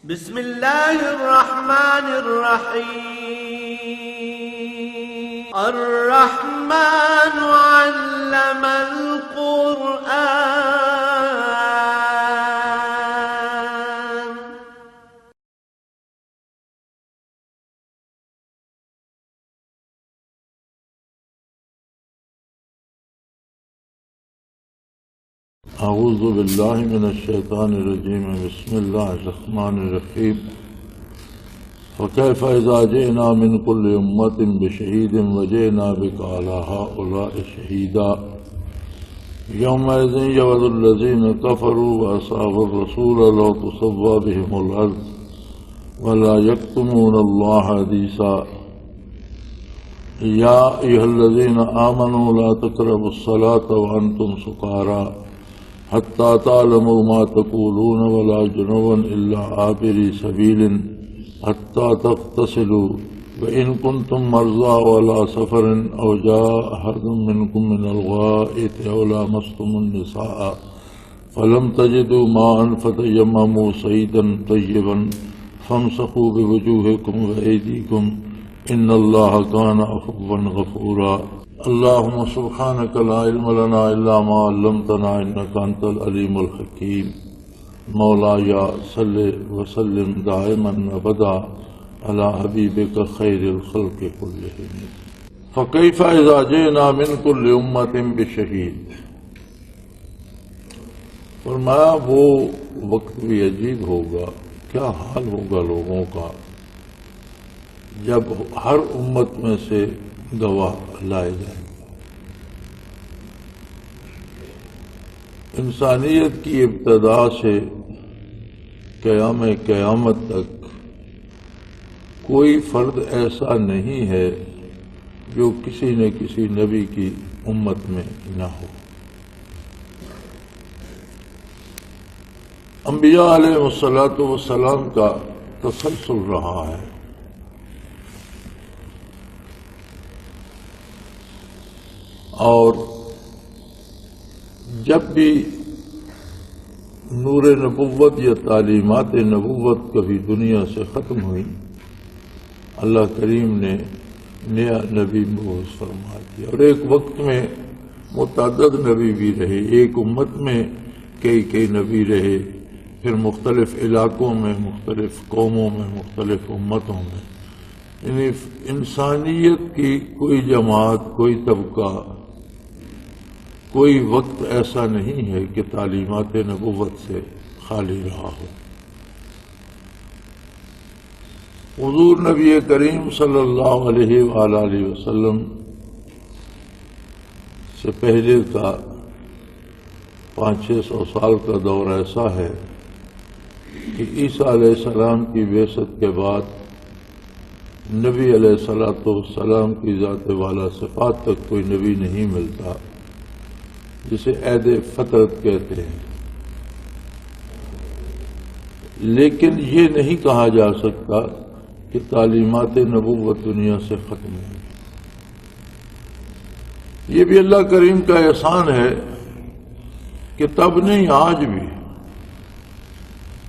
بسم اللہ الرحمن الرحیم الرحمن علم القرآن اعوذ باللہ من الشیطان الرجیم بسم اللہ الرحمن الرحیم فکیف اذا جئنا من کل امت بشہید وجئنا بک علی ہؤلاء شہیدا یومئذ یود الذین کفروا واصحاب الرسول لو تسوی بهم الارض ولا یکتمون اللہ حدیثا یا ایھا الذین آمنوا لا تقربوا الصلاة وانتم سکارى حتى تعلموا ما تقولون ولا جنبا إلا عابري سبيل حتى تغتسلوا وإن كنتم مرضى ولا سفر أو جاء أحد منكم من الغائط أو لامستم النساء فلم تجدوا ماء فتيمموا صعيدا طيبا فامسحوا بوجوهكم وأيديكم إن الله كان عفوا غفورا اللهم سبحانك لا علم لنا إلا ما علمتنا إنك أنت العليم الحكيم مولاي صل وسلم دائما أبدا على حبيبك خير الخلق كلهم فكيف إذا جئنا من كل أمة بشهيد فرمایا وہ وقت بھی عجیب ہوگا، کیا حال ہوگا لوگوں کا جب ہر امت میں سے گواہ لائے جائیں گے۔ انسانیت کی ابتدا سے قیامت تک کوئی فرد ایسا نہیں ہے جو کسی نہ کسی نبی کی امت میں نہ ہو۔ انبیاء علیہ السلام کا تسلسل رہا ہے، اور جب بھی نور نبوت یا تعلیمات نبوت کبھی دنیا سے ختم ہوئی، اللہ کریم نے نیا نبی مبعوث فرما دیا، اور ایک وقت میں متعدد نبی بھی رہے، ایک امت میں کئی نبی رہے، پھر مختلف علاقوں میں، مختلف قوموں میں، مختلف امتوں میں، یعنی انسانیت کی کوئی جماعت، کوئی طبقہ، کوئی وقت ایسا نہیں ہے کہ تعلیمات نبوت سے خالی رہا ہو۔ حضور نبی کریم صلی اللہ علیہ وآلہ وسلم سے پہلے کا 500-600 سال کا دور ایسا ہے کہ عیسیٰ علیہ السلام کی بعثت کے بعد نبی علیہ السلام کی ذات والا صفات تک کوئی نبی نہیں ملتا، جسے عہد فطرت کہتے ہیں، لیکن یہ نہیں کہا جا سکتا کہ تعلیمات نبوت دنیا سے ختم ہے۔ یہ بھی اللہ کریم کا احسان ہے کہ تب نہیں آج بھی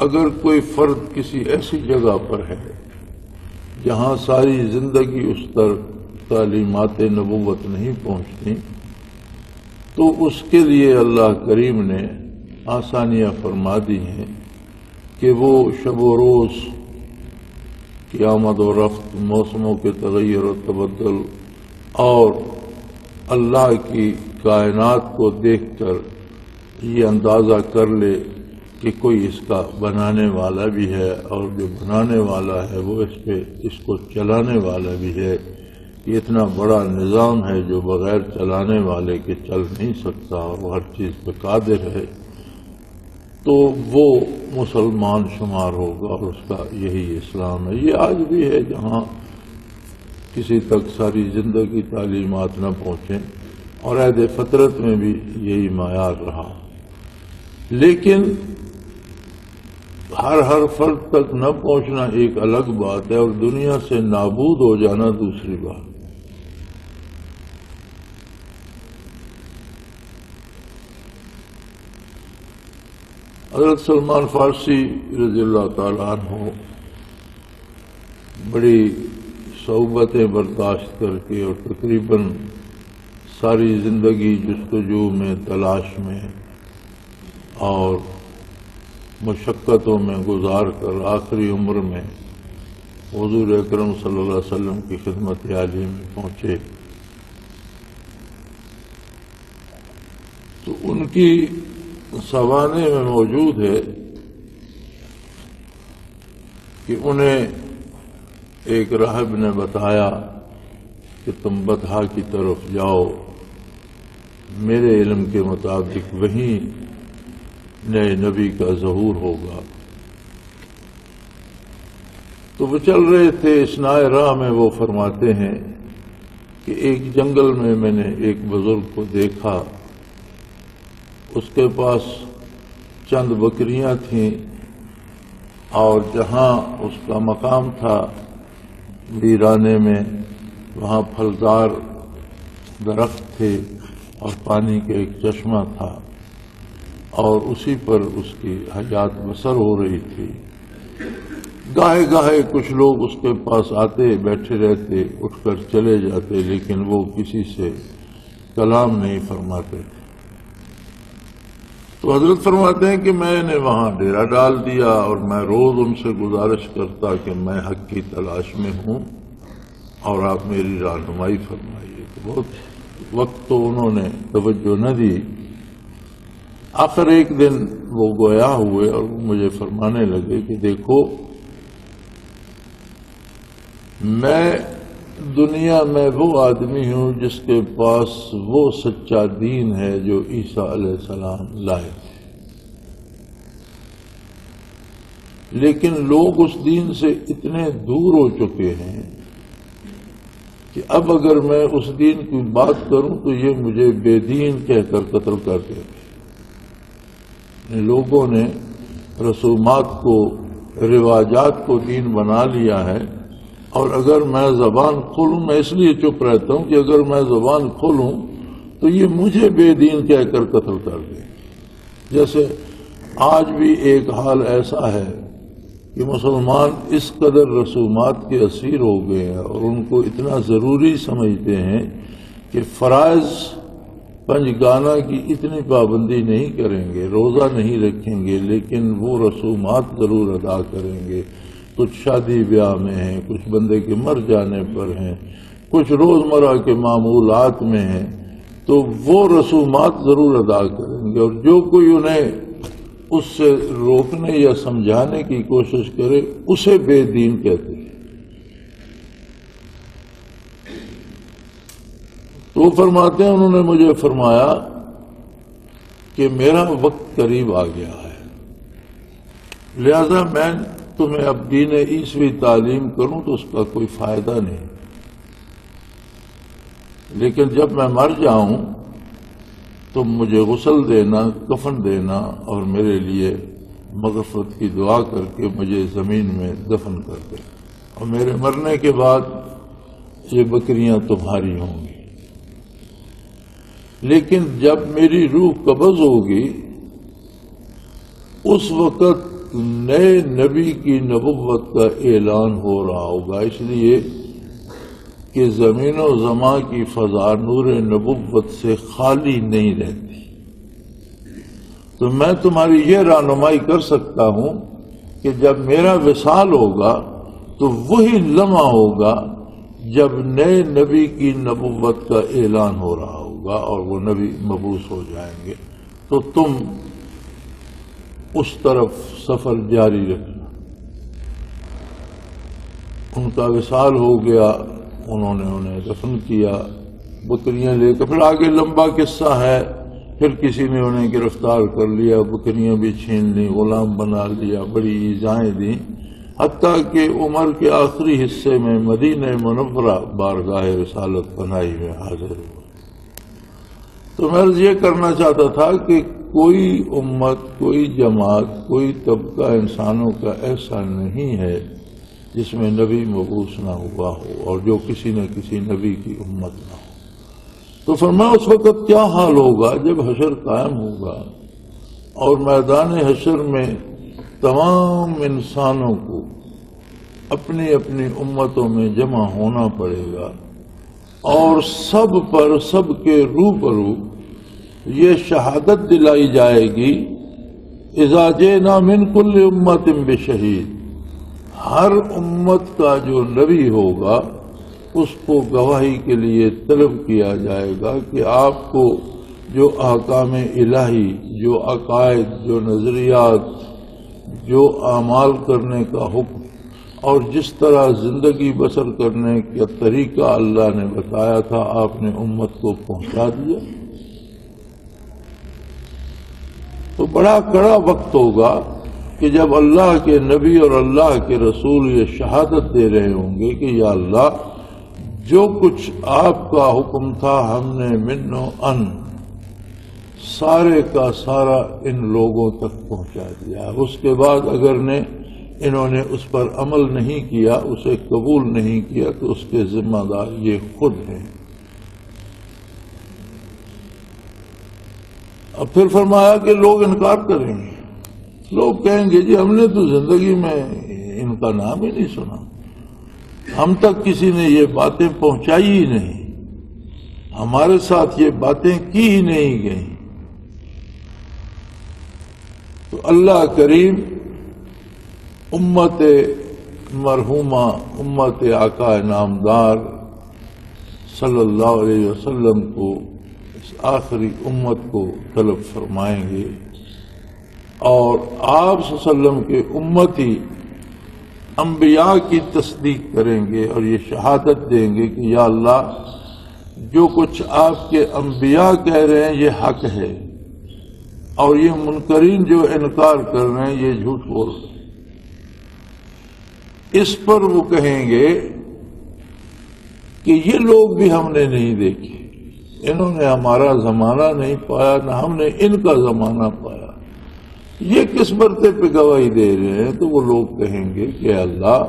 اگر کوئی فرد کسی ایسی جگہ پر ہے جہاں ساری زندگی اس تک تعلیمات نبوت نہیں پہنچتی، تو اس کے لیے اللہ کریم نے آسانیاں فرما دی ہیں کہ وہ شب و روز کی آمد و رفت، موسموں کے تغیر و تبدل، اور اللہ کی کائنات کو دیکھ کر یہ اندازہ کر لے کہ کوئی اس کا بنانے والا بھی ہے، اور جو بنانے والا ہے وہ اس کو چلانے والا بھی ہے۔ یہ اتنا بڑا نظام ہے جو بغیر چلانے والے کے چل نہیں سکتا، اور وہ ہر چیز پہ قادر ہے، تو وہ مسلمان شمار ہوگا، اور اس کا یہی اسلام ہے۔ یہ آج بھی ہے جہاں کسی تک ساری زندگی تعلیمات نہ پہنچیں، اور عہد فطرت میں بھی یہی معیار رہا، لیکن ہر فرد تک نہ پہنچنا ایک الگ بات ہے، اور دنیا سے نابود ہو جانا دوسری بات۔ حضرت سلمان فارسی رضی اللہ تعالیٰ عنہ بڑی صعوبتیں برداشت کر کے اور تقریباً ساری زندگی جستجو میں، تلاش میں اور مشقتوں میں گزار کر آخری عمر میں حضور اکرم صلی اللہ علیہ وسلم کی خدمت عالیہ میں پہنچے، تو ان کی سوانح میں موجود ہے کہ انہیں ایک راہب نے بتایا کہ تم بطحا کی طرف جاؤ، میرے علم کے مطابق وہیں نئے نبی کا ظہور ہوگا۔ تو وہ چل رہے تھے، اثناء راہ میں وہ فرماتے ہیں کہ ایک جنگل میں نے ایک بزرگ کو دیکھا، اس کے پاس چند بکریاں تھیں اور جہاں اس کا مقام تھا ویرانے میں، وہاں پھلدار درخت تھے اور پانی کا ایک چشمہ تھا اور اسی پر اس کی حیات بسر ہو رہی تھی۔ گاہے گاہے کچھ لوگ اس کے پاس آتے، بیٹھے رہتے، اٹھ کر چلے جاتے، لیکن وہ کسی سے کلام نہیں فرماتے تھے۔ تو حضرت فرماتے ہیں کہ میں نے وہاں ڈیرا ڈال دیا اور میں روز ان سے گزارش کرتا کہ میں حق کی تلاش میں ہوں اور آپ میری رہنمائی فرمائیے۔ تو بہت وقت تو انہوں نے توجہ نہ دی۔ آخر ایک دن وہ گویا ہوئے اور مجھے فرمانے لگے کہ دیکھو، میں دنیا میں وہ آدمی ہوں جس کے پاس وہ سچا دین ہے جو عیسیٰ علیہ السلام لائے، لیکن لوگ اس دین سے اتنے دور ہو چکے ہیں کہ اب اگر میں اس دین کی بات کروں تو یہ مجھے بے دین کہہ کر قتل کر دیں گے۔ لوگوں نے رسومات کو، رواجات کو دین بنا لیا ہے، اور اگر میں زبان کھولوں، میں اس لیے چپ رہتا ہوں کہ اگر میں زبان کھولوں تو یہ مجھے بے دین کہہ کر قتل کر دیں۔ جیسے آج بھی ایک حال ایسا ہے کہ مسلمان اس قدر رسومات کے اسیر ہو گئے ہیں اور ان کو اتنا ضروری سمجھتے ہیں کہ فرائض پنجگانہ کی اتنی پابندی نہیں کریں گے، روزہ نہیں رکھیں گے، لیکن وہ رسومات ضرور ادا کریں گے۔ کچھ شادی بیاہ میں ہیں، کچھ بندے کے مر جانے پر ہیں، کچھ روزمرہ کے معمولات میں ہیں، تو وہ رسومات ضرور ادا کریں گے، اور جو کوئی انہیں اس سے روکنے یا سمجھانے کی کوشش کرے اسے بے دین کہتے ہیں۔ تو فرماتے ہیں انہوں نے مجھے فرمایا کہ میرا وقت قریب آ گیا ہے، لہذا میں تمہیں اب دین عیسوی تعلیم کروں تو اس کا کوئی فائدہ نہیں، لیکن جب میں مر جاؤں تم مجھے غسل دینا، کفن دینا اور میرے لیے مغفرت کی دعا کر کے مجھے زمین میں دفن کر دے، اور میرے مرنے کے بعد یہ بکریاں تمہاری ہوں گی۔ لیکن جب میری روح قبض ہوگی اس وقت نئے نبی کی نبوت کا اعلان ہو رہا ہوگا، اس لیے کہ زمین و زمان کی فضا نور نبوت سے خالی نہیں رہتی۔ تو میں تمہاری یہ رہنمائی کر سکتا ہوں کہ جب میرا وصال ہوگا تو وہی لمحہ ہوگا جب نئے نبی کی نبوت کا اعلان ہو رہا ہوگا اور وہ نبی مبعوث ہو جائیں گے، تو تم اس طرف سفر جاری رکھنا۔ ان کا وصال ہو گیا، انہوں نے انہیں دفن کیا، بکریاں لے کر، پھر آگے لمبا قصہ ہے، پھر کسی نے انہیں گرفتار کر لیا، بکریاں بھی چھین لیں، غلام بنا لیا، بڑی ایذائیں دیں، حتیٰ کہ عمر کے آخری حصے میں مدینہ منورہ بارگاہ رسالت پناہی میں حاضر ہوا۔ تو میں یہ کرنا چاہتا تھا کہ کوئی امت، کوئی جماعت، کوئی طبقہ انسانوں کا ایسا نہیں ہے جس میں نبی مبعوث نہ ہوا ہو اور جو کسی نہ کسی نبی کی امت نہ ہو۔ تو فرمایا اس وقت کیا حال ہوگا جب حشر قائم ہوگا اور میدان حشر میں تمام انسانوں کو اپنی اپنی امتوں میں جمع ہونا پڑے گا، اور سب پر، سب کے روبرو یہ شہادت دلائی جائے گی، اذا جئنا من کل امت بشہید، ہر امت کا جو نبی ہوگا اس کو گواہی کے لیے طلب کیا جائے گا کہ آپ کو جو احکام الہی، جو عقائد، جو نظریات، جو اعمال کرنے کا حکم اور جس طرح زندگی بسر کرنے کا طریقہ اللہ نے بتایا تھا، آپ نے امت کو پہنچا دیا۔ تو بڑا کڑا وقت ہوگا کہ جب اللہ کے نبی اور اللہ کے رسول یہ شہادت دے رہے ہوں گے کہ یا اللہ، جو کچھ آپ کا حکم تھا ہم نے من و ان سارے کا سارا ان لوگوں تک پہنچا دیا۔ اس کے بعد اگر انہوں نے اس پر عمل نہیں کیا، اسے قبول نہیں کیا، تو اس کے ذمہ دار یہ خود ہیں۔ اب پھر فرمایا کہ لوگ انکار کریں گے، لوگ کہیں گے جی ہم نے تو زندگی میں ان کا نام ہی نہیں سنا، ہم تک کسی نے یہ باتیں پہنچائی ہی نہیں، ہمارے ساتھ یہ باتیں کی ہی نہیں گئیں۔ تو اللہ کریم امت مرحومہ، امت آقا نامدار صلی اللہ علیہ وسلم کو، اس آخری امت کو طلب فرمائیں گے، اور آپ صلی اللہ علیہ وسلم کے امتی انبیاء کی تصدیق کریں گے اور یہ شہادت دیں گے کہ یا اللہ، جو کچھ آپ کے انبیاء کہہ رہے ہیں یہ حق ہے، اور یہ منکرین جو انکار کر رہے ہیں یہ جھوٹ بول رہے ہیں۔ اس پر وہ کہیں گے کہ یہ لوگ بھی ہم نے نہیں دیکھے، انہوں نے ہمارا زمانہ نہیں پایا، نہ ہم نے ان کا زمانہ پایا، یہ کس مرتے پہ گواہی دے رہے ہیں؟ تو وہ لوگ کہیں گے کہ اللہ،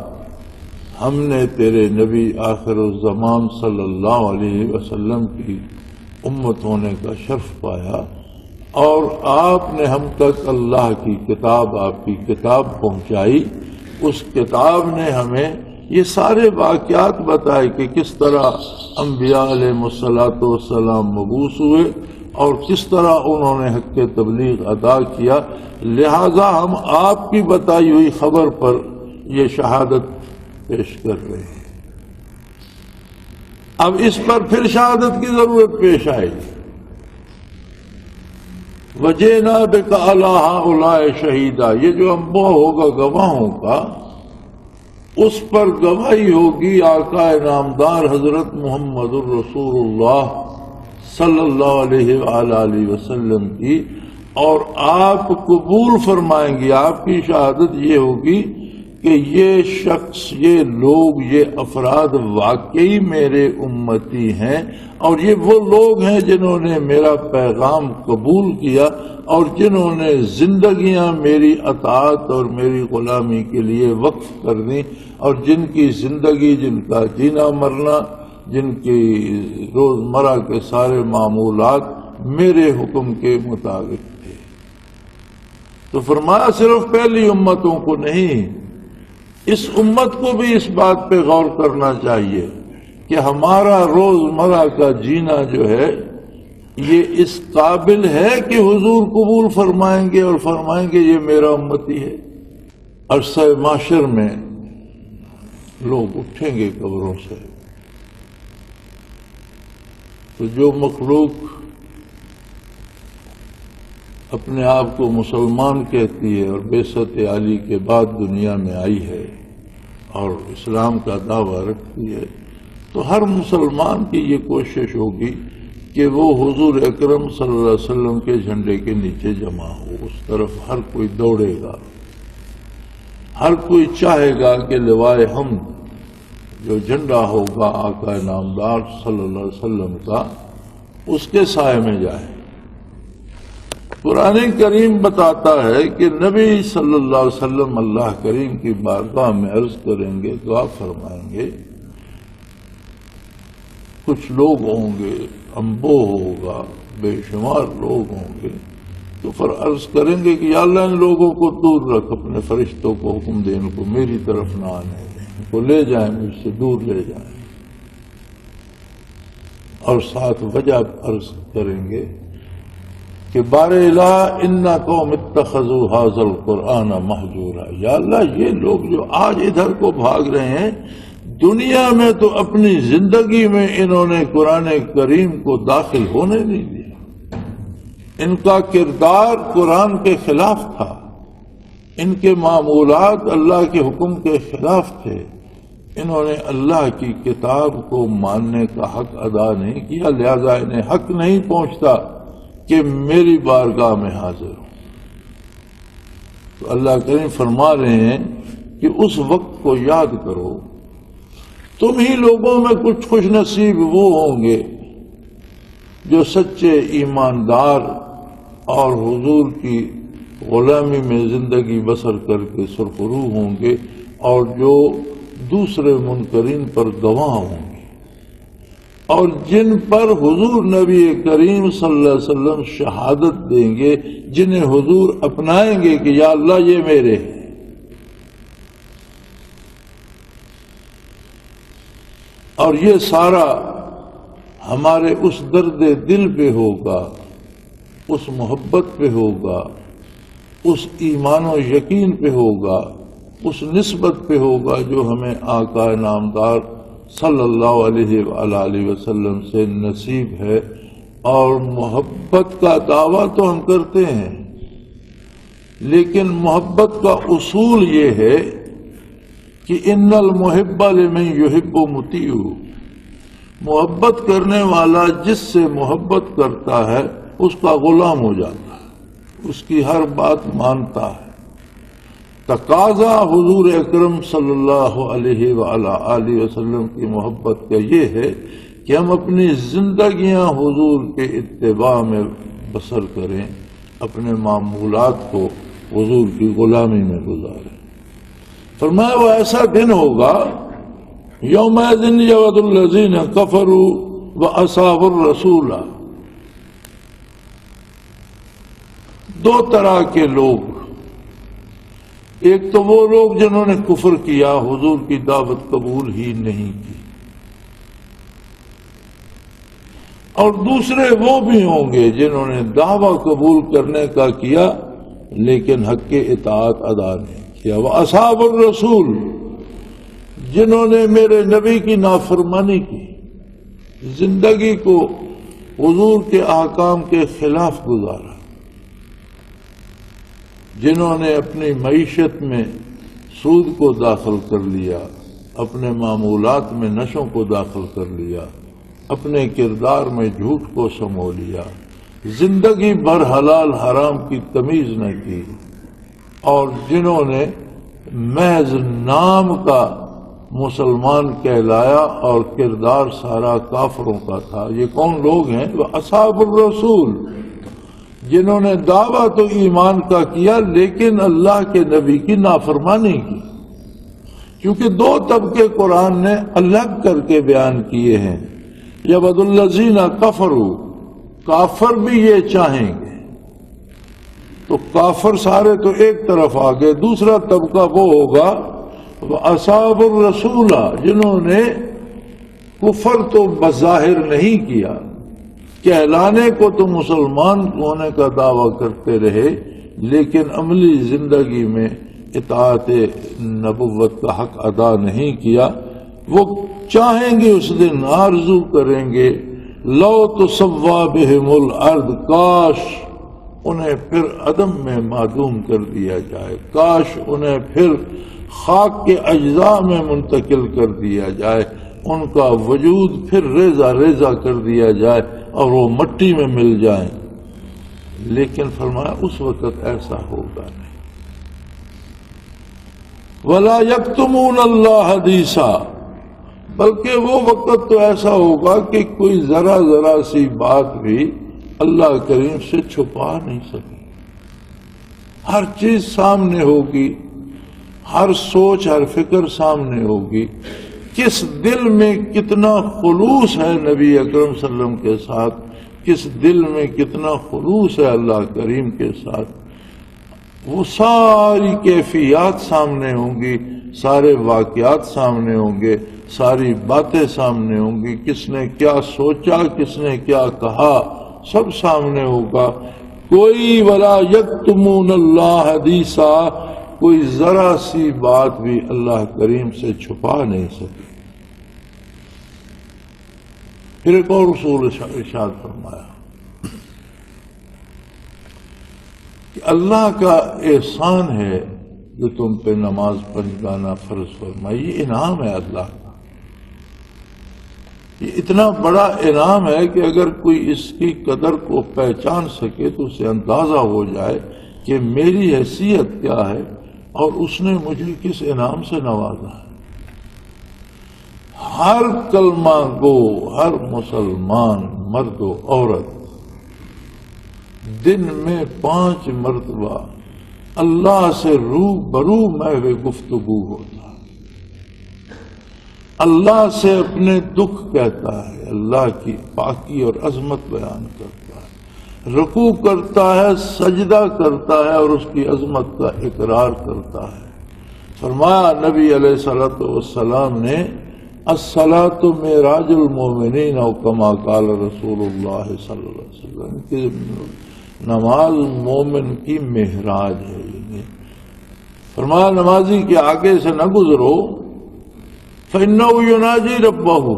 ہم نے تیرے نبی آخر الزمان صلی اللہ علیہ وسلم کی امت ہونے کا شرف پایا، اور آپ نے ہم تک اللہ کی کتاب، آپ کی کتاب پہنچائی، اس کتاب نے ہمیں یہ سارے واقعات بتائے کہ کس طرح انبیاء علیہ الصلوۃ والسلام مبعوث ہوئے اور کس طرح انہوں نے حق تبلیغ ادا کیا، لہذا ہم آپ کی بتائی ہوئی خبر پر یہ شہادت پیش کر رہے ہیں۔ اب اس پر پھر شہادت کی ضرورت پیش آئے گی۔ وجئنا بک علی ہؤلاء شہیدا، یہ جو انبیاء ہوگا گواہوں کا، اس پر گواہی ہوگی آقا نامدار حضرت محمد الرسول اللہ صلی اللہ علیہ وآلہ وسلم کی، اور آپ قبول فرمائیں گے، آپ کی شہادت یہ ہوگی کہ یہ شخص، یہ لوگ، یہ افراد واقعی میرے امتی ہیں، اور یہ وہ لوگ ہیں جنہوں نے میرا پیغام قبول کیا اور جنہوں نے زندگیاں میری اطاعت اور میری غلامی کے لیے وقف کر دیں، اور جن کی زندگی، جن کا جینا مرنا، جن کی روزمرہ کے سارے معمولات میرے حکم کے مطابق تھے۔ تو فرمایا صرف پہلی امتوں کو نہیں، اس امت کو بھی اس بات پہ غور کرنا چاہیے کہ ہمارا روزمرہ کا جینا جو ہے یہ اس قابل ہے کہ حضور قبول فرمائیں گے اور فرمائیں گے یہ میرا امتی ہے۔ عرصہ محشر میں لوگ اٹھیں گے قبروں سے، تو جو مخلوق اپنے آپ کو مسلمان کہتی ہے اور بعثت علی کے بعد دنیا میں آئی ہے اور اسلام کا دعویٰ رکھتی ہے، تو ہر مسلمان کی یہ کوشش ہوگی کہ وہ حضور اکرم صلی اللہ علیہ وسلم کے جھنڈے کے نیچے جمع ہو، اس طرف ہر کوئی دوڑے گا، ہر کوئی چاہے گا کہ لوائے حمد جو جھنڈا ہوگا آقا نامدار صلی اللہ علیہ وسلم کا، اس کے سائے میں جائے۔ قرآن کریم بتاتا ہے کہ نبی صلی اللہ علیہ وسلم اللہ کریم کی بارگاہ میں عرض کریں گے، دعا فرمائیں گے، کچھ لوگ ہوں گے، انبو ہوگا، بے شمار لوگ ہوں گے تو پھر عرض کریں گے کہ یا اللہ ان لوگوں کو دور رکھ، اپنے فرشتوں کو حکم دے ان کو میری طرف نہ آنے دیں، ان کو لے جائیں، مجھ سے دور لے جائیں، اور ساتھ وجہ عرض کریں گے کہ بار الہ ان قوم اتخذوا ھذا القرآن مہجورا، یا اللہ یہ لوگ جو آج ادھر کو بھاگ رہے ہیں، دنیا میں تو اپنی زندگی میں انہوں نے قرآن کریم کو داخل ہونے نہیں دیا، ان کا کردار قرآن کے خلاف تھا، ان کے معمولات اللہ کے حکم کے خلاف تھے، انہوں نے اللہ کی کتاب کو ماننے کا حق ادا نہیں کیا، لہذا انہیں حق نہیں پہنچتا کہ میری بارگاہ میں حاضر ہوں۔ تو اللہ کریم فرما رہے ہیں کہ اس وقت کو یاد کرو، تم ہی لوگوں میں کچھ خوش نصیب وہ ہوں گے جو سچے ایماندار اور حضور کی غلامی میں زندگی بسر کر کے سرخرو ہوں گے، اور جو دوسرے منکرین پر گواہ ہوں گے، اور جن پر حضور نبی کریم صلی اللہ علیہ وسلم شہادت دیں گے، جنہیں حضور اپنائیں گے کہ یا اللہ یہ میرے ہیں۔ اور یہ سارا ہمارے اس درد دل پہ ہوگا، اس محبت پہ ہوگا، اس ایمان و یقین پہ ہوگا، اس نسبت پہ ہوگا جو ہمیں آقا نامدار صلی اللہ علیہ وآلہ وسلم سے نصیب ہے۔ اور محبت کا دعویٰ تو ہم کرتے ہیں، لیکن محبت کا اصول یہ ہے کہ ان المحب لمن یحب مطیع، محبت کرنے والا جس سے محبت کرتا ہے اس کا غلام ہو جاتا ہے، اس کی ہر بات مانتا ہے۔ تقاضا حضور اکرم صلی اللہ علیہ وآلہ وسلم کی محبت کا یہ ہے کہ ہم اپنی زندگیاں حضور کے اتباع میں بسر کریں، اپنے معمولات کو حضور کی غلامی میں گزاریں۔ فرمایا وہ ایسا دن ہوگا یومئذ یود الذین کفروا وعصوا الرسول، دو طرح کے لوگ، ایک تو وہ لوگ جنہوں نے کفر کیا، حضور کی دعوت قبول ہی نہیں کی، اور دوسرے وہ بھی ہوں گے جنہوں نے دعویٰ قبول کرنے کا کیا لیکن حق کے اطاعت ادا نہیں کیا۔ وَأَصْحَابُ الرَّسُولِ، جنہوں نے میرے نبی کی نافرمانی کی، زندگی کو حضور کے احکام کے خلاف گزارا، جنہوں نے اپنی معیشت میں سود کو داخل کر لیا، اپنے معمولات میں نشوں کو داخل کر لیا، اپنے کردار میں جھوٹ کو سمو لیا، زندگی بھر حلال حرام کی تمیز نہ کی، اور جنہوں نے محض نام کا مسلمان کہلایا اور کردار سارا کافروں کا تھا۔ یہ کون لوگ ہیں؟ وہ اصحاب الرسول، جنہوں نے دعویٰ تو ایمان کا کیا لیکن اللہ کے نبی کی نافرمانی کی، کیونکہ دو طبقے قرآن نے الگ کر کے بیان کیے ہیں۔ یود الذین کفروا، کافر بھی یہ چاہیں گے، تو کافر سارے تو ایک طرف آ گئے، دوسرا طبقہ وہ ہوگا وَأَصْحَابُ الرَّسُولَ، جنہوں نے کفر تو بظاہر نہیں کیا، کہلانے کو تو مسلمان ہونے کا دعویٰ کرتے رہے لیکن عملی زندگی میں اطاعت نبوت کا حق ادا نہیں کیا۔ وہ چاہیں گے اس دن، آرزو کریں گے لو تسویٰ بہم الارض، کاش انہیں پھر عدم میں معدوم کر دیا جائے، کاش انہیں پھر خاک کے اجزاء میں منتقل کر دیا جائے، ان کا وجود پھر ریزہ ریزہ کر دیا جائے اور وہ مٹی میں مل جائیں، لیکن فرمایا اس وقت ایسا ہوگا نہیں۔ وَلَا يَكْتُمُونَ اللَّهَ حَدِيثًا، بلکہ وہ وقت تو ایسا ہوگا کہ کوئی ذرا ذرا سی بات بھی اللہ کریم سے چھپا نہیں سکے، ہر چیز سامنے ہوگی، ہر سوچ ہر فکر سامنے ہوگی، کس دل میں کتنا خلوص ہے نبی اکرم صلی اللہ علیہ وسلم کے ساتھ، کس دل میں کتنا خلوص ہے اللہ کریم کے ساتھ، وہ ساری کیفیات سامنے ہوں گی، سارے واقعات سامنے ہوں گے، ساری باتیں سامنے ہوں گی، کس نے کیا سوچا، کس نے کیا کہا، سب سامنے ہوگا۔ کوئی ولا یکتمون اللہ حدیثا، کوئی ذرا سی بات بھی اللہ کریم سے چھپا نہیں سکے۔ پھر ایک اور اصول ارشاد فرمایا کہ اللہ کا احسان ہے جو تم پہ نماز پنجگانہ فرض فرمائی، یہ انعام ہے اللہ کا، یہ اتنا بڑا انعام ہے کہ اگر کوئی اس کی قدر کو پہچان سکے تو اسے اندازہ ہو جائے کہ میری حیثیت کیا ہے اور اس نے مجھے کس انعام سے نوازا ہے۔ ہر کلمہ گو، ہر مسلمان مرد و عورت دن میں 5 مرتبہ اللہ سے روبرو محو گفتگو ہوتا ہے، اللہ سے اپنے دکھ کہتا ہے، اللہ کی پاکی اور عظمت بیان کرتا ہے، رکوع کرتا ہے، سجدہ کرتا ہے اور اس کی عظمت کا اقرار کرتا ہے۔ فرمایا نبی علیہ الصلوۃ والسلام نے، الصلاۃ معراج المومنین او کما قال رسول اللہ صلی اللہ علیہ وسلم، کہ نماز مومن کی معراج ہے۔ فرمایا نمازی کے آگے سے نہ گزرو، فإنه يناجي ربه،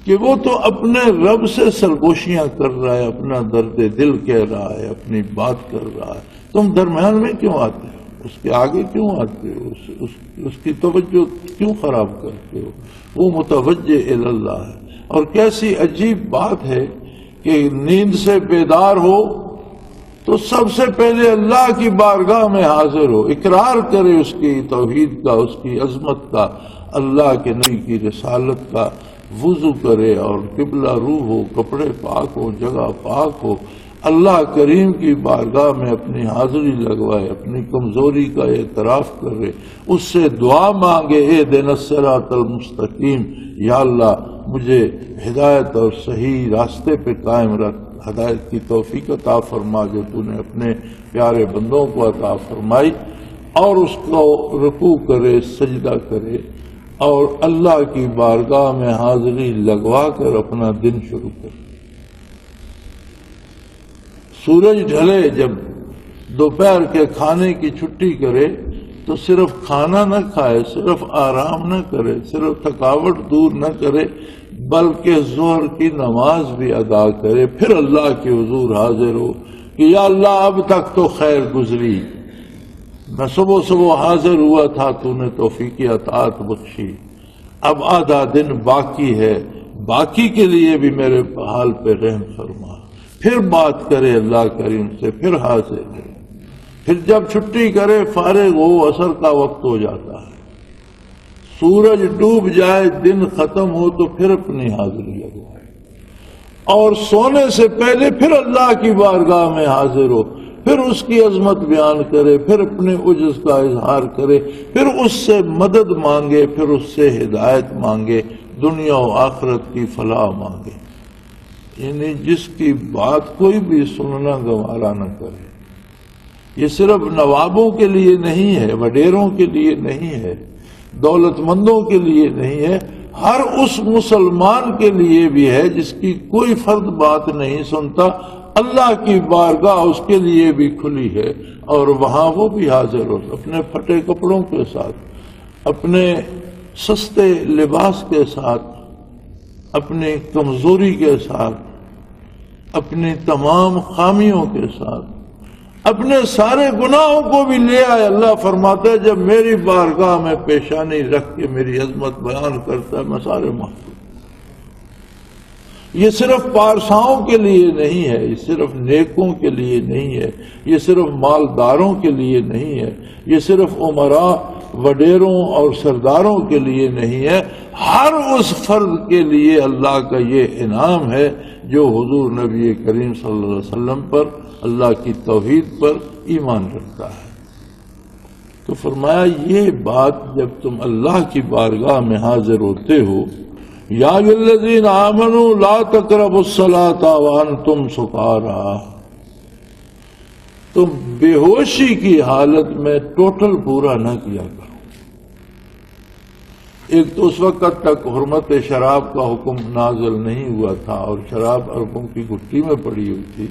کہ وہ تو اپنے رب سے سرگوشیاں کر رہا ہے، اپنا درد دل کہہ رہا ہے، اپنی بات کر رہا ہے، تم درمیان میں کیوں آتے ہو، اس کے آگے کیوں آتے ہو، اس کی توجہ کیوں خراب کرتے ہو؟ وہ متوجہ الی اللہ ہے۔ اور کیسی عجیب بات ہے کہ نیند سے بیدار ہو تو سب سے پہلے اللہ کی بارگاہ میں حاضر ہو، اقرار کرے اس کی توحید کا، اس کی عظمت کا، اللہ کے نبی کی رسالت کا، وضو کرے اور قبلہ روح ہو، کپڑے پاک ہو، جگہ پاک ہو، اللہ کریم کی بارگاہ میں اپنی حاضری لگوائے، اپنی کمزوری کا اعتراف کرے، اس سے دعا مانگے، اہدنا الصراط المستقیم، یا اللہ مجھے ہدایت اور صحیح راستے پہ قائم رکھ، ہدایت کی توفیق عطا فرما جو تو نے اپنے پیارے بندوں کو عطا فرمائی، اور اس کو رکوع کرے، سجدہ کرے اور اللہ کی بارگاہ میں حاضری لگوا کر اپنا دن شروع کرے۔ سورج ڈھلے، جب دوپہر کے کھانے کی چھٹی کرے تو صرف کھانا نہ کھائے، صرف آرام نہ کرے، صرف تھکاوٹ دور نہ کرے، بلکہ ظہر کی نماز بھی ادا کرے، پھر اللہ کے حضور حاضر ہو کہ یا اللہ اب تک تو خیر گزری، میں صبح صبح حاضر ہوا تھا، تو نے توفیق اطاعت بخشی، اب آدھا دن باقی ہے، باقی کے لیے بھی میرے حال پہ رحم فرما۔ پھر بات کرے اللہ کریم سے، پھر حاضر ہے، پھر جب چھٹی کرے فارغ ہو، عصر کا وقت ہو جاتا ہے، سورج ڈوب جائے، دن ختم ہو تو پھر اپنی حاضری لگوائے، اور سونے سے پہلے پھر اللہ کی بارگاہ میں حاضر ہو، پھر اس کی عظمت بیان کرے، پھر اپنے عجز کا اظہار کرے، پھر اس سے مدد مانگے، پھر اس سے ہدایت مانگے، دنیا و آخرت کی فلاح مانگے۔ یعنی جس کی بات کوئی بھی سننا گوارا نہ کرے۔ یہ صرف نوابوں کے لیے نہیں ہے، وڈیروں کے لیے نہیں ہے، دولت مندوں کے لیے نہیں ہے، ہر اس مسلمان کے لیے بھی ہے جس کی کوئی فرد بات نہیں سنتا، اللہ کی بارگاہ اس کے لیے بھی کھلی ہے، اور وہاں وہ بھی حاضر ہو، اپنے پھٹے کپڑوں کے ساتھ، اپنے سستے لباس کے ساتھ، اپنی کمزوری کے ساتھ، اپنی تمام خامیوں کے ساتھ، اپنے سارے گناہوں کو بھی لے آئے۔ اللہ فرماتا ہے جب میری بارگاہ میں پیشانی رکھ کے میری عظمت بیان کرتا ہے میں سارے محفوظ۔ یہ صرف پارساؤں کے لیے نہیں ہے، یہ صرف نیکوں کے لیے نہیں ہے، یہ صرف مالداروں کے لیے نہیں ہے، یہ صرف عمراء، وڈیروں اور سرداروں کے لیے نہیں ہے، ہر اس فرد کے لیے اللہ کا یہ انعام ہے جو حضور نبی کریم صلی اللہ علیہ وسلم پر، اللہ کی توحید پر ایمان رکھتا ہے۔ تو فرمایا یہ بات جب تم اللہ کی بارگاہ میں حاضر ہوتے ہو یا الذین آمنوا لا تقربوا الصلاۃ وانتم سکارا، تم بے ہوشی کی حالت میں ٹوٹل پورا نہ کیا کرو۔ ایک تو اس وقت تک حرمت شراب کا حکم نازل نہیں ہوا تھا اور شراب عربوں کی گٹی میں پڑی ہوئی تھی،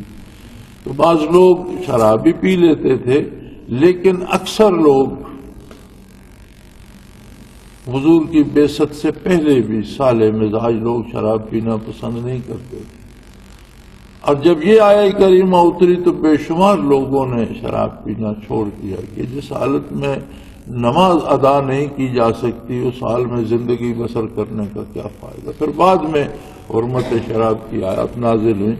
تو بعض لوگ شراب بھی پی لیتے تھے، لیکن اکثر لوگ حضور کی بعثت سے پہلے بھی صالح مزاج لوگ شراب پینا پسند نہیں کرتے تھے، اور جب یہ آیہ کریمہ اتری تو بے شمار لوگوں نے شراب پینا چھوڑ دیا کہ جس حالت میں نماز ادا نہیں کی جا سکتی اس حال میں زندگی بسر کرنے کا کیا فائدہ۔ پھر بعد میں حرمت شراب کی آیات نازل ہوئی۔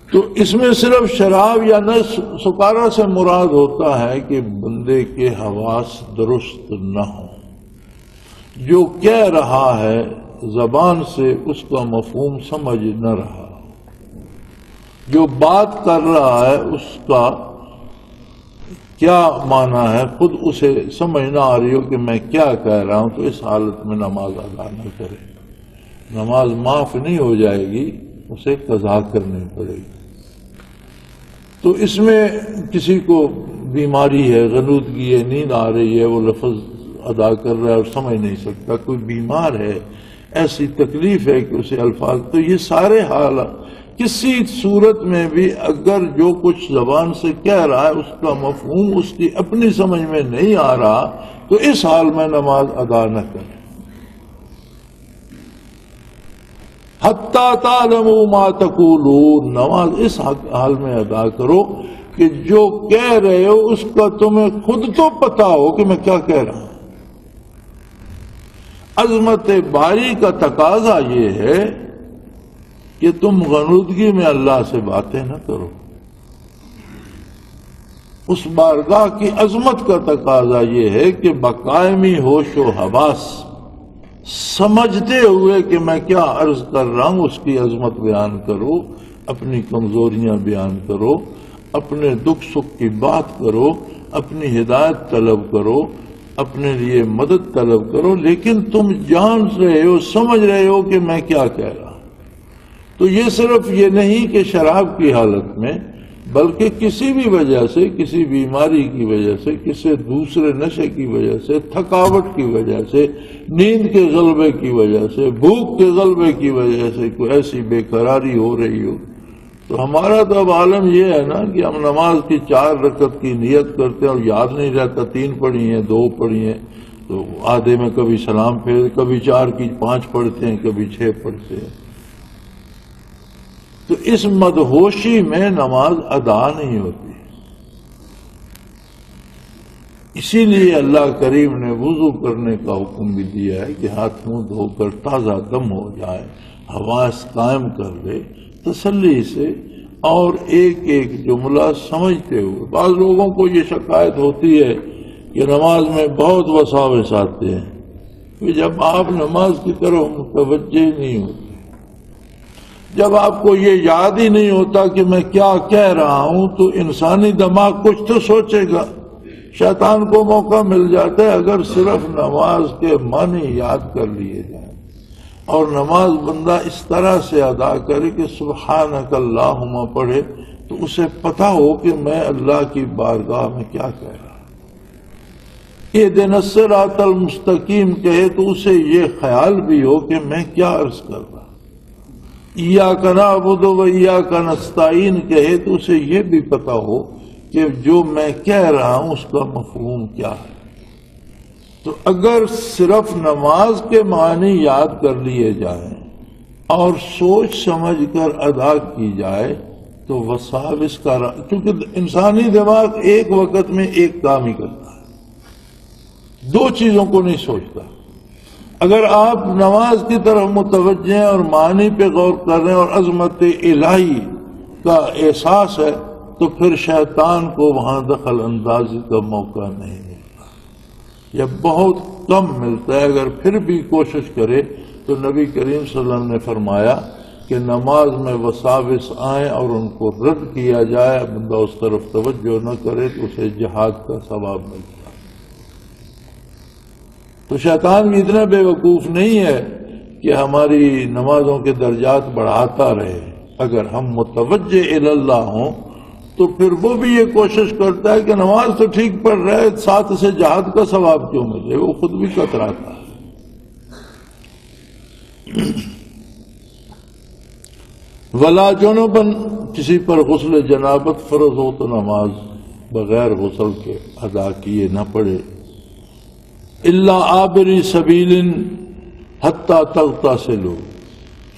تو اس میں صرف شراب یا نہ سکارا سے مراد ہوتا ہے کہ بندے کے حواس درست نہ ہوں، جو کہہ رہا ہے زبان سے اس کا مفہوم سمجھ نہ رہا، جو بات کر رہا ہے اس کا کیا معنی ہے خود اسے سمجھ نہ آ رہی ہو کہ میں کیا کہہ رہا ہوں، تو اس حالت میں نماز ادا نہ کرے، نماز معاف نہیں ہو جائے گی، اسے قضا کرنی پڑے گی۔ تو اس میں کسی کو بیماری ہے، غنودگی ہے، نیند آ رہی ہے، وہ لفظ ادا کر رہا ہے اور سمجھ نہیں سکتا، کوئی بیمار ہے، ایسی تکلیف ہے کہ اسے الفاظ، تو یہ سارے حالات کسی صورت میں بھی اگر جو کچھ زبان سے کہہ رہا ہے اس کا مفہوم اس کی اپنی سمجھ میں نہیں آ رہا، تو اس حال میں نماز ادا نہ کرے۔ حتی تعلموا ما تقولون، نماز اس حال میں ادا کرو کہ جو کہہ رہے ہو اس کا تمہیں خود تو پتا ہو کہ میں کیا کہہ رہا ہوں۔ عظمت باری کا تقاضا یہ ہے کہ تم غنودگی میں اللہ سے باتیں نہ کرو، اس بارگاہ کی عظمت کا تقاضا یہ ہے کہ بقائمی ہوش و حواس سمجھتے ہوئے کہ میں کیا عرض کر رہا ہوں اس کی عظمت بیان کرو، اپنی کمزوریاں بیان کرو، اپنے دکھ سکھ کی بات کرو، اپنی ہدایت طلب کرو، اپنے لیے مدد طلب کرو، لیکن تم جان رہے ہو، سمجھ رہے ہو کہ میں کیا کہہ رہا ہوں۔ تو یہ صرف یہ نہیں کہ شراب کی حالت میں، بلکہ کسی بھی وجہ سے، کسی بیماری کی وجہ سے، کسی دوسرے نشے کی وجہ سے، تھکاوٹ کی وجہ سے، نیند کے غلبے کی وجہ سے، بھوک کے غلبے کی وجہ سے کوئی ایسی بے قراری ہو رہی ہو، تو ہمارا تو اب عالم یہ ہے نا کہ ہم نماز کی 4 رکعت کی نیت کرتے ہیں اور یاد نہیں رہتا 3 پڑھی ہیں 2 پڑھی ہیں، تو آدھے میں کبھی سلام پھیر، کبھی 4 کی 5 پڑھتے ہیں، کبھی 6 پڑھتے ہیں، تو اس مدہوشی میں نماز ادا نہیں ہوتی۔ اسی لیے اللہ کریم نے وضو کرنے کا حکم بھی دیا ہے کہ ہاتھ منہ دھو کر تازہ دم ہو جائے، حواس قائم کر لے تسلی سے، اور ایک ایک جملہ سمجھتے ہوئے۔ بعض لوگوں کو یہ شکایت ہوتی ہے کہ نماز میں بہت وساوس آتے ہیں، کہ جب آپ نماز کی طرف متوجہ نہیں ہوتے، جب آپ کو یہ یاد ہی نہیں ہوتا کہ میں کیا کہہ رہا ہوں، تو انسانی دماغ کچھ تو سوچے گا۔ شیطان کو موقع مل جاتا ہے اگر صرف نماز کے معنی یاد کر لیے جائیں، اور نماز بندہ اس طرح سے ادا کرے کہ سبحانک اللہم پڑھے، تو اسے پتہ ہو کہ میں اللہ کی بارگاہ میں کیا کہہ رہا ہوں۔ اہدنا الصراط المستقیم کہے تو اسے یہ خیال بھی ہو کہ میں کیا عرض کر رہا ہوں۔ ایاک نعبد و ایاک نستعین کہے تو اسے یہ بھی پتہ ہو کہ جو میں کہہ رہا ہوں اس کا مفہوم کیا ہے۔ تو اگر صرف نماز کے معنی یاد کر لیے جائیں اور سوچ سمجھ کر ادا کی جائے تو وساوس کا کیونکہ انسانی دماغ ایک وقت میں ایک کام ہی کرتا ہے، 2 چیزوں کو نہیں سوچتا۔ اگر آپ نماز کی طرف متوجہ ہیں اور معنی پہ غور کر رہے ہیں اور عظمت الہی کا احساس ہے، تو پھر شیطان کو وہاں دخل اندازی کا موقع نہیں ملتا، یا بہت کم ملتا ہے۔ اگر پھر بھی کوشش کرے تو نبی کریم صلی اللہ علیہ وسلم نے فرمایا کہ نماز میں وساوس آئیں اور ان کو رد کیا جائے، بندہ اس طرف توجہ نہ کرے تو اسے جہاد کا ثواب ملتا۔ تو شیطان بھی اتنا بے وقوف نہیں ہے کہ ہماری نمازوں کے درجات بڑھاتا رہے. اگر ہم متوجہ اللہ ہوں تو پھر وہ بھی یہ کوشش کرتا ہے کہ نماز تو ٹھیک پڑھ رہے، ساتھ سے جہاد کا ثواب کیوں ملے، وہ خود بھی کتراتا ہے. ولا جنبن، کسی پر غسل جنابت فرض ہو تو نماز بغیر غسل کے ادا کیے نہ پڑے. الا عابری سبیل حتی تغتسلوا،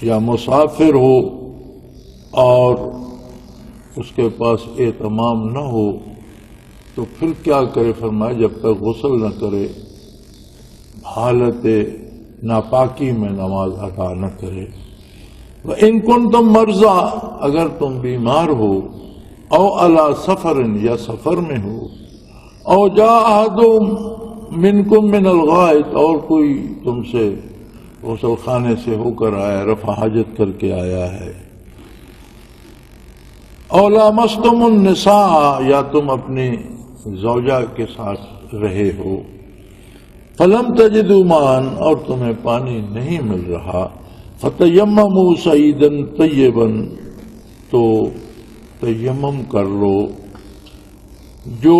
یا مسافر ہو اور اس کے پاس اہتمام نہ ہو تو پھر کیا کرے؟ فرمایا جب تک غسل نہ کرے حالت ناپاکی میں نماز ادا نہ کرے. وَإِن كُنتُم مَّرْضَىٰ، اگر تم بیمار ہو، او علی سفر، یا سفر میں ہو، او جاء أحد منکم من الغائط، اور کوئی تم سے غسل خانے سے ہو کر آیا، رفع حاجت کر کے آیا ہے. او لامستم النساء، یا تم اپنی زوجہ کے ساتھ رہے ہو. فلم تجدوا ماء، اور تمہیں پانی نہیں مل رہا. فتیمموا صعیدا طیبا، تو تیمم کر لو جو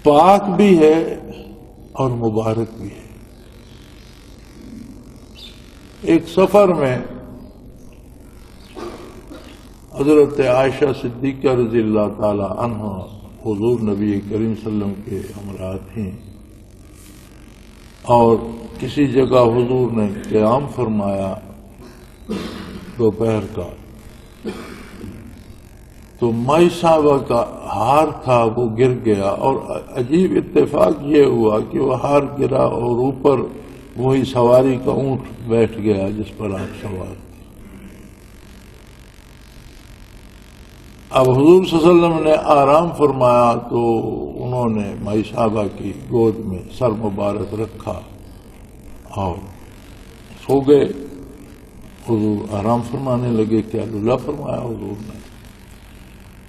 پاک بھی ہے اور مبارک بھی ہے. ایک سفر میں حضرت عائشہ صدیقہ رضی اللہ تعالی عنہ حضور نبی کریم صلی اللہ علیہ وسلم کے ہمراہ تھیں، اور کسی جگہ حضور نے قیام فرمایا دوپہر کا، تو مائی صاحبہ کا ہار تھا وہ گر گیا، اور عجیب اتفاق یہ ہوا کہ وہ ہار گرا اور اوپر وہی سواری کا اونٹ بیٹھ گیا جس پر آپ سوار تھے. اب حضور صلی اللہ علیہ وسلم نے آرام فرمایا تو انہوں نے مائی صاحبہ کی گود میں سر مبارک رکھا اور سو گئے. حضور آرام فرمانے لگے. کیا لولا فرمایا حضور نے.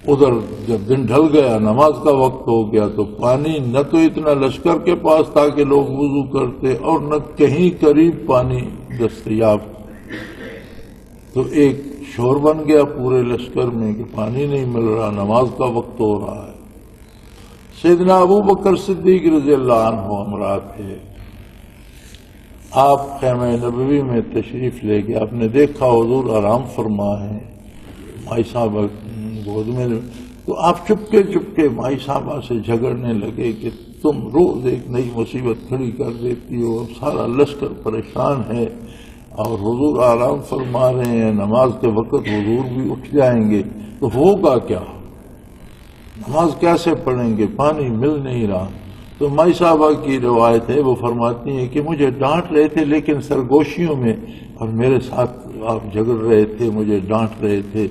ادھر جب دن ڈھل گیا، نماز کا وقت ہو گیا، تو پانی نہ تو اتنا لشکر کے پاس تھا کہ لوگ وضو کرتے، اور نہ کہیں قریب پانی دستیاب. تو ایک شور بن گیا پورے لشکر میں کہ پانی نہیں مل رہا، نماز کا وقت ہو رہا ہے. سیدنا ابو بکر صدیق رضی اللہ عنہ ہمراہ تھے. آپ خیمہ نبوی میں تشریف لے گئے. آپ نے دیکھا حضور آرام فرما ہے، مائی صاحبہ گود میں، تو آپ چپکے مائی صاحبہ سے جھگڑنے لگے کہ تم روز ایک نئی مصیبت کھڑی کر دیتی ہو، سارا لشکر پریشان ہے اور حضور آرام فرما رہے ہیں، نماز کے وقت حضور بھی اٹھ جائیں گے تو ہوگا کیا، نماز کیسے پڑھیں گے، پانی مل نہیں رہا. تو مائی صاحبہ کی روایت ہے، وہ فرماتی ہیں کہ مجھے ڈانٹ رہے تھے لیکن سرگوشیوں میں، اور میرے ساتھ آپ جھگڑ رہے تھے، مجھے ڈانٹ رہے تھے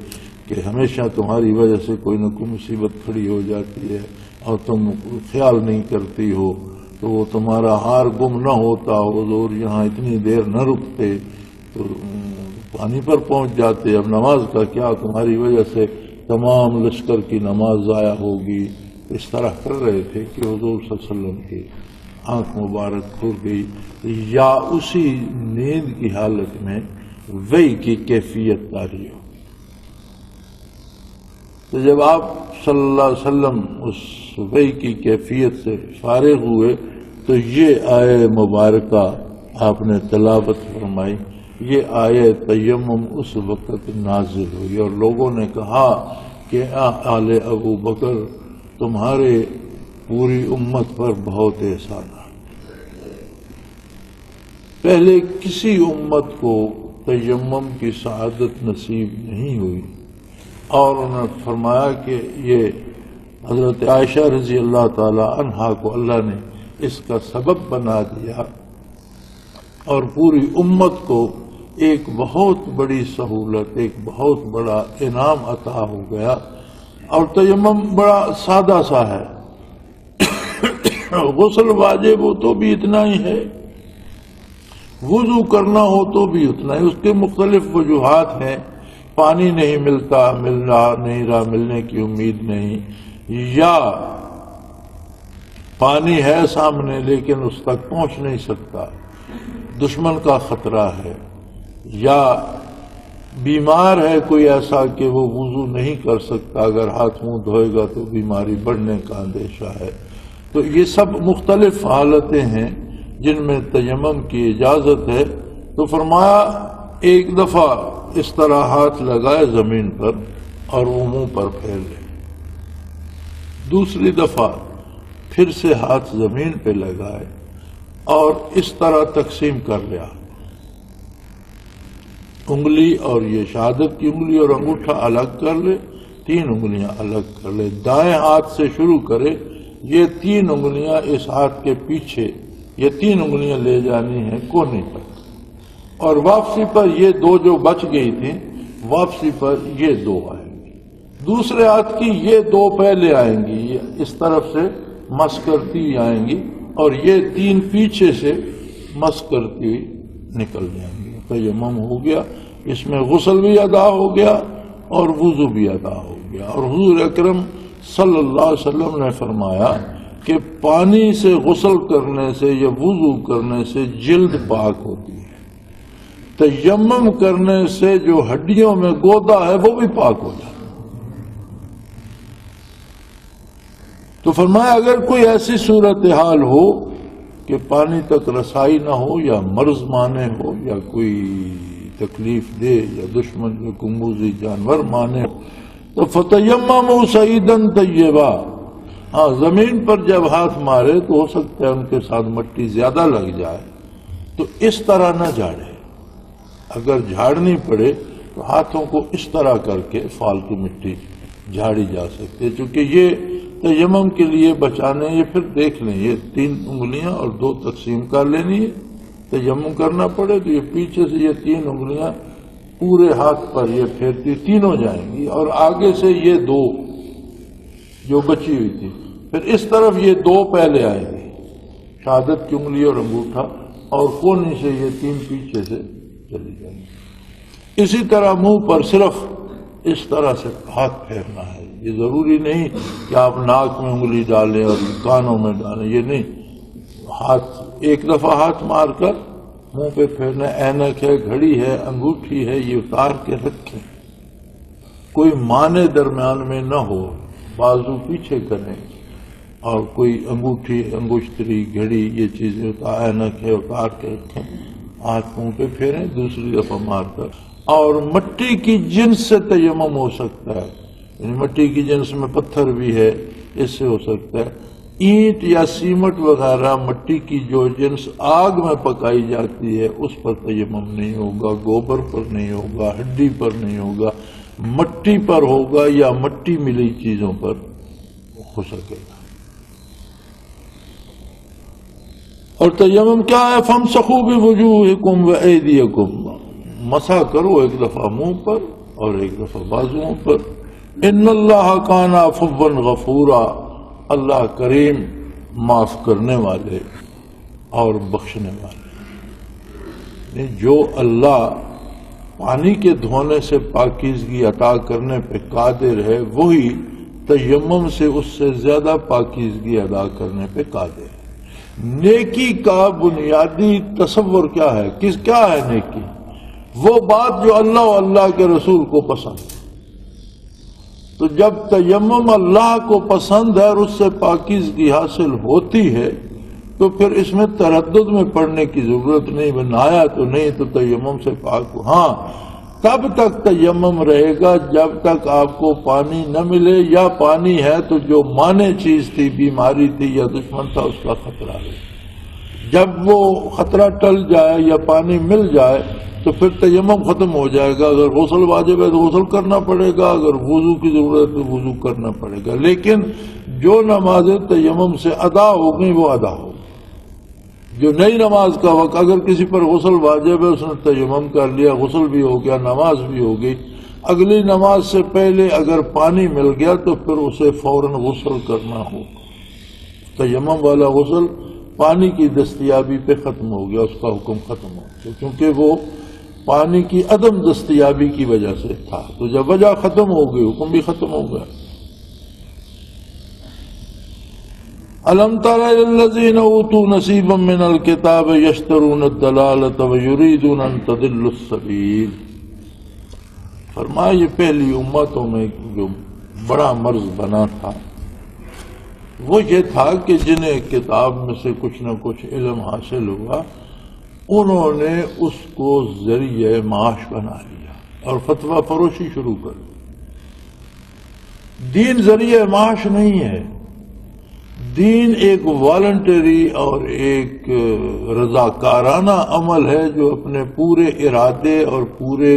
کہ ہمیشہ تمہاری وجہ سے کوئی نہ کوئی مصیبت کھڑی ہو جاتی ہے اور تم خیال نہیں کرتی ہو، تو وہ تمہارا ہار گم نہ ہوتا، حضور یہاں اتنی دیر نہ رکتے تو پانی پر پہنچ جاتے. اب نماز کا کیا، تمہاری وجہ سے تمام لشکر کی نماز ضائع ہوگی. اس طرح کر رہے تھے کہ حضور صلی اللہ علیہ وسلم کی آنکھ مبارک کھل گئی، یا اسی نیند کی حالت میں وحی کی کیفیت طاری ہو. تو جب آپ صلی اللہ علیہ وسلم اس وحی کی کیفیت سے فارغ ہوئے تو یہ آیہ مبارکہ آپ نے تلاوت فرمائی. یہ آیہ تیمم اس وقت نازل ہوئی اور لوگوں نے کہا کہ آل ابو بکر تمہارے پوری امت پر بہت احسان ہے. پہلے کسی امت کو تیمم کی سعادت نصیب نہیں ہوئی. اور انہوں نے فرمایا کہ یہ حضرت عائشہ رضی اللہ تعالی عنہا کو اللہ نے اس کا سبب بنا دیا اور پوری امت کو ایک بہت بڑی سہولت، ایک بہت بڑا انعام عطا ہو گیا. اور تیمم بڑا سادہ سا ہے. غسل واجب ہو تو بھی اتنا ہی ہے، وضو کرنا ہو تو بھی اتنا ہی. اس کے مختلف وجوہات ہیں. پانی نہیں ملتا، ملنے کی امید نہیں، یا پانی ہے سامنے لیکن اس تک پہنچ نہیں سکتا. دشمن کا خطرہ ہے یا بیمار ہے کوئی ایسا کہ وہ وضو نہیں کر سکتا، اگر ہاتھ منہ دھوئے گا تو بیماری بڑھنے کا اندیشہ ہے، تو یہ سب مختلف حالتیں ہیں جن میں تیمم کی اجازت ہے۔ تو فرمایا ایک دفعہ اس طرح ہاتھ لگائے زمین پر اور وہ منہ پر پھیر لے، دوسری دفعہ پھر سے ہاتھ زمین پہ لگائے اور اس طرح تقسیم کر لیا، انگلی اور یہ شہادت کی انگلی اور انگوٹھا الگ کر لے، 3 انگلیاں الگ کر لے، دائیں ہاتھ سے شروع کرے، یہ 3 انگلیاں اس ہاتھ کے پیچھے، یہ 3 انگلیاں لے جانی ہیں کونے پر، اور واپسی پر یہ 2 جو بچ گئی تھیں واپسی پر یہ 2 آئیں گی، دوسرے ہاتھ کی یہ 2 پہلے آئیں گی، یہ اس طرف سے مس کرتی آئیں گی اور یہ 3 پیچھے سے مس کرتی نکل جائیں گی۔ تیمم ہو گیا، اس میں غسل بھی ادا ہو گیا اور وضو بھی ادا ہو گیا۔ اور حضور اکرم صلی اللہ علیہ وسلم نے فرمایا کہ پانی سے غسل کرنے سے یا وضو کرنے سے جلد پاک ہوتی ہے، تیمم کرنے سے جو ہڈیوں میں گودا ہے وہ بھی پاک ہو جاتا ہے۔ تو فرمایا اگر کوئی ایسی صورتحال ہو کہ پانی تک رسائی نہ ہو یا مرض مانے ہو یا کوئی تکلیف دے یا دشمن جو کنگوزی جانور مانے ہو تو فتیمموا صعیدا طیبا، ہاں زمین پر جب ہاتھ مارے تو ہو سکتا ہے ان کے ساتھ مٹی زیادہ لگ جائے تو اس طرح نہ جھاڑے، اگر جھاڑنی پڑے تو ہاتھوں کو اس طرح کر کے فالتو مٹی جھاڑی جا سکتی ہے، چونکہ یہ تیمم کے لیے بچانے، یہ پھر دیکھ لیں یہ 3 انگلیاں اور 2 تقسیم کر لینی ہے، تیمم کرنا پڑے تو یہ پیچھے سے یہ 3 انگلیاں پورے ہاتھ پر یہ پھیرتی تینوں جائیں گی اور آگے سے یہ 2 جو بچی ہوئی تھی پھر اس طرف یہ 2 پہلے آئیں گی، شہادت کی انگلی اور انگوٹھا، اور کونی سے یہ 3 پیچھے سے چلی جائیں گی۔ اسی طرح منہ پر صرف اس طرح سے ہاتھ پھیرنا ہے، یہ ضروری نہیں کہ آپ ناک میں انگلی ڈالیں اور کانوں میں ڈالیں، یہ نہیں، ہاتھ ایک دفعہ ہاتھ مار کر منہ پہ پھیرنا، اینک ہے، گھڑی ہے، انگوٹھی ہے، یہ اتار کے رکھیں، کوئی معنی درمیان میں نہ ہو، بازو پیچھے کریں اور کوئی انگوٹھی، انگشتری، گھڑی، یہ چیزیں اینک ہے اتار کے رکھیں، ہاتھ منہ پہ پھیریں، دوسری دفعہ مار کر۔ اور مٹی کی جنس سے تیمم ہو سکتا ہے، یعنی مٹی کی جنس میں پتھر بھی ہے، اس سے ہو سکتا ہے، اینٹ یا سیمٹ وغیرہ مٹی کی جو جنس آگ میں پکائی جاتی ہے اس پر تیمم نہیں ہوگا، گوبر پر نہیں ہوگا، ہڈی پر نہیں ہوگا، مٹی پر ہوگا یا مٹی ملی چیزوں پر ہو سکے گا۔ اور تیمم کیا ہے؟ فامسحوا بوجوہکم وایدیکم، مسح کرو ایک دفعہ منہ پر اور ایک دفعہ بازوؤں پر۔ ان اللہ کان عفوا غفورا، اللہ کریم، معاف کرنے والے اور بخشنے والے۔ جو اللہ پانی کے دھونے سے پاکیزگی عطا کرنے پہ قادر ہے وہی تیمم سے اس سے زیادہ پاکیزگی ادا کرنے پہ قادر ہے۔ نیکی کا بنیادی تصور کیا ہے؟ کیا ہے نیکی؟ وہ بات جو اللہ و اللہ کے رسول کو پسند ہے۔ تو جب تیمم اللہ کو پسند ہے اور اس سے پاکیزگی حاصل ہوتی ہے تو پھر اس میں تردد میں پڑنے کی ضرورت نہیں، بنایا تو نہیں تو تیمم سے پاک ہو۔ ہاں تب تک تیمم رہے گا جب تک آپ کو پانی نہ ملے، یا پانی ہے تو جو مانے چیز تھی، بیماری تھی یا دشمن تھا، اس کا خطرہ ہے۔ جب وہ خطرہ ٹل جائے یا پانی مل جائے تو پھر تیمم ختم ہو جائے گا۔ اگر غسل واجب ہے تو غسل کرنا پڑے گا، اگر وضو کی ضرورت ہے تو وضو کرنا پڑے گا، لیکن جو نمازیں تیمم سے ادا ہو گئی وہ ادا ہو گئی۔ جو نئی نماز کا وقت، اگر کسی پر غسل واجب ہے اس نے تیمم کر لیا، غسل بھی ہو گیا، نماز بھی ہو گئی، اگلی نماز سے پہلے اگر پانی مل گیا تو پھر اسے فوراً غسل کرنا ہوگا۔ تیمم والا غسل پانی کی دستیابی پہ ختم ہو گیا، اس کا حکم ختم ہو گیا، کیونکہ وہ پانی کی عدم دستیابی کی وجہ سے تھا، تو جب وجہ ختم ہو گئی حکم بھی ختم ہو گیا۔ الم تر الی الذین اوتوا نصیبا من الکتاب یشترون الضلالۃ ویریدون ان تضلوا السبیل. فرمایا یہ پہلی امتوں میں جو بڑا مرض بنا تھا وہ یہ تھا کہ جنہیں کتاب میں سے کچھ نہ کچھ علم حاصل ہوا انہوں نے اس کو ذریعہ معاش بنا لیا اور فتویٰ فروشی شروع کر دی. دین ذریعہ معاش نہیں ہے. دین ایک والنٹری اور ایک رضاکارانہ عمل ہے جو اپنے پورے ارادے اور پورے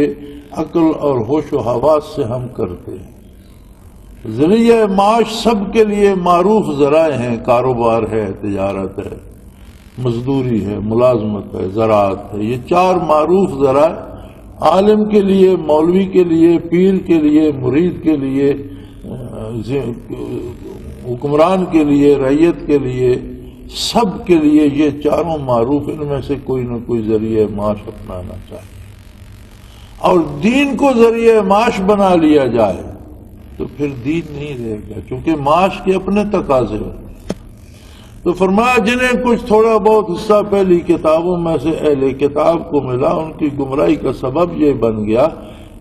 عقل اور ہوش و حواس سے ہم کرتے ہیں. ذریعہ معاش سب کے لیے معروف ذرائع ہیں. کاروبار ہے، تجارت ہے، مزدوری ہے، ملازمت ہے، زراعت ہے. یہ 4 معروف ذرائع عالم کے لیے، مولوی کے لیے، پیر کے لیے، مرید کے لیے، حکمران کے لیے، رعیت کے لیے، سب کے لیے یہ 4 معروف. ان میں سے کوئی نہ کوئی ذریعہ معاش اپنانا چاہیے. اور دین کو ذریعہ معاش بنا لیا جائے تو پھر دین نہیں رہے گا، کیونکہ معاش کے اپنے تقاضے ہوتے ہیں. تو فرمایا جنہیں کچھ تھوڑا بہت حصہ پہلی کتابوں میں سے اہل کتاب کو ملا ان کی گمراہی کا سبب یہ بن گیا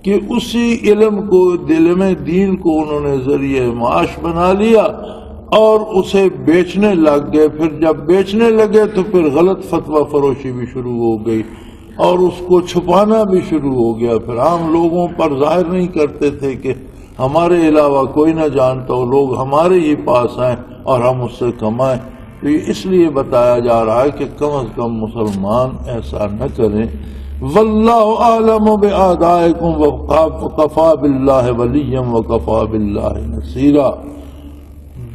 کہ اسی علم کو، دل میں دین کو انہوں نے ذریعہ معاش بنا لیا اور اسے بیچنے لگ گئے. پھر جب بیچنے لگے تو پھر غلط فتویٰ فروشی بھی شروع ہو گئی اور اس کو چھپانا بھی شروع ہو گیا. پھر عام لوگوں پر ظاہر نہیں کرتے تھے کہ ہمارے علاوہ کوئی نہ جانتا ہو، لوگ ہمارے ہی پاس آئیں اور ہم اس سے کمائیں. تو یہ اس لیے بتایا جا رہا ہے کہ کم از کم مسلمان ایسا نہ کریں. واللہ اعلم باعدائکم وکفی باللہ ولیا وکفی باللہ نصیرا.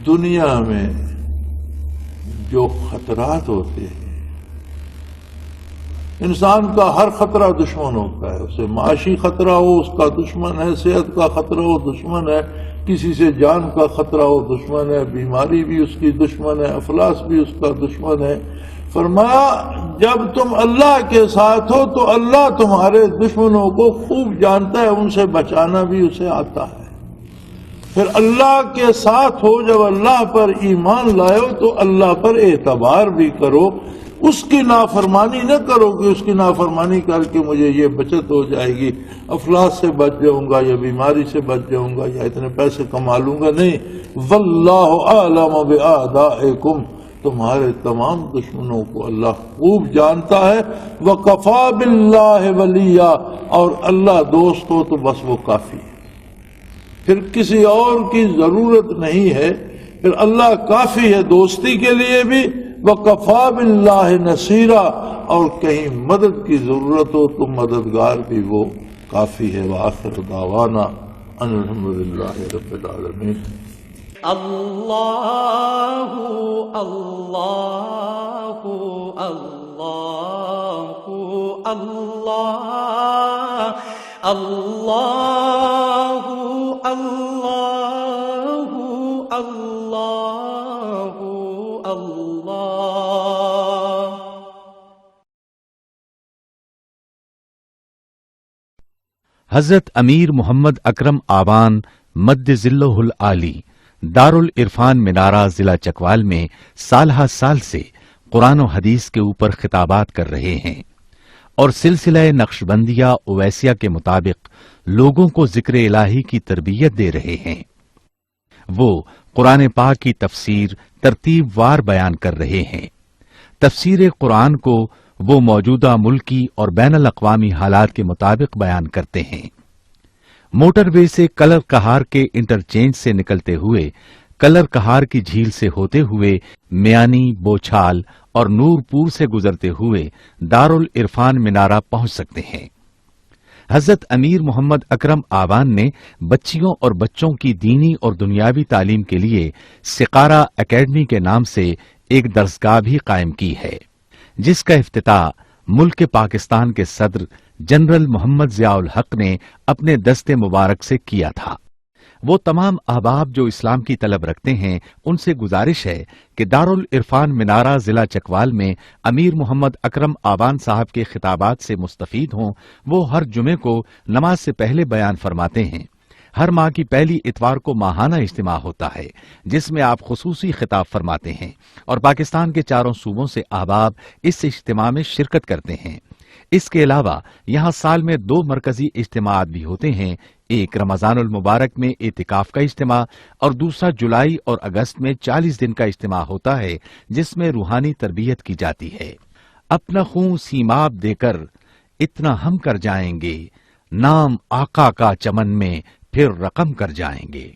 دنیا میں جو خطرات ہوتے ہیں، انسان کا ہر خطرہ دشمن ہوتا ہے. اسے معاشی خطرہ ہو اس کا دشمن ہے، صحت کا خطرہ ہو دشمن ہے، کسی سے جان کا خطرہ ہو دشمن ہے، بیماری بھی اس کی دشمن ہے، افلاس بھی اس کا دشمن ہے. فرمایا جب تم اللہ کے ساتھ ہو تو اللہ تمہارے دشمنوں کو خوب جانتا ہے، ان سے بچانا بھی اسے آتا ہے. پھر اللہ کے ساتھ ہو، جب اللہ پر ایمان لائے ہو تو اللہ پر اعتبار بھی کرو. اس کی نافرمانی نہ کرو کہ اس کی نافرمانی کر کے مجھے یہ بچت ہو جائے گی، افلاس سے بچ جاؤں گا یا بیماری سے بچ جاؤں گا یا اتنے پیسے کما لوں گا. نہیں، واللہ اعلم باعدائکم، تمہارے تمام دشمنوں کو اللہ خوب جانتا ہے. وکفی باللہ ولیا، اور اللہ دوست ہو تو بس وہ کافی ہے، پھر کسی اور کی ضرورت نہیں ہے. پھر اللہ کافی ہے دوستی کے لیے بھی. وکفی باللہ نصیرا، اور کہیں مدد کی ضرورت ہو تو مددگار بھی وہ کافی ہے. وآخر دعوانا ان الحمدللہ رب العالمین. اللہ اللہ اللہ اللہ اللہ اللہ اللہ اللہ. حضرت امیر محمد اکرم آوان مد ذلہ العالی دارالعرفان منارہ ضلع چکوال میں سالہ سال سے قرآن و حدیث کے اوپر خطابات کر رہے ہیں اور سلسلہ نقشبندیہ اویسیہ کے مطابق لوگوں کو ذکر الہی کی تربیت دے رہے ہیں. وہ قرآن پاک کی تفسیر ترتیب وار بیان کر رہے ہیں. تفسیر قرآن کو وہ موجودہ ملکی اور بین الاقوامی حالات کے مطابق بیان کرتے ہیں. موٹر وے سے کلر کہار کے انٹرچینج سے نکلتے ہوئے، کلر کہار کی جھیل سے ہوتے ہوئے، میانی، بوچھال اور نور پور سے گزرتے ہوئے دارالعرفان منارہ پہنچ سکتے ہیں. حضرت امیر محمد اکرم آوان نے بچیوں اور بچوں کی دینی اور دنیاوی تعلیم کے لیے سقارہ اکیڈمی کے نام سے ایک درسگاہ بھی قائم کی ہے، جس کا افتتاح ملک پاکستان کے صدر جنرل محمد ضیاء الحق نے اپنے دست مبارک سے کیا تھا. وہ تمام احباب جو اسلام کی طلب رکھتے ہیں ان سے گزارش ہے کہ دارالعرفان منارہ ضلع چکوال میں امیر محمد اکرم آوان صاحب کے خطابات سے مستفید ہوں. وہ ہر جمعے کو نماز سے پہلے بیان فرماتے ہیں. ہر ماہ کی پہلی اتوار کو ماہانہ اجتماع ہوتا ہے جس میں آپ خصوصی خطاب فرماتے ہیں اور پاکستان کے چاروں صوبوں سے احباب اس اجتماع میں شرکت کرتے ہیں۔ اس کے علاوہ یہاں سال میں 2 مرکزی اجتماعات بھی ہوتے ہیں، ایک رمضان المبارک میں اعتکاف کا اجتماع اور دوسرا جولائی اور اگست میں 40 دن کا اجتماع ہوتا ہے جس میں روحانی تربیت کی جاتی ہے۔ اپنا خون سیماب دے کر اتنا ہم کر جائیں گے، نام آقا کا چمن میں پھر رقم کر جائیں گے۔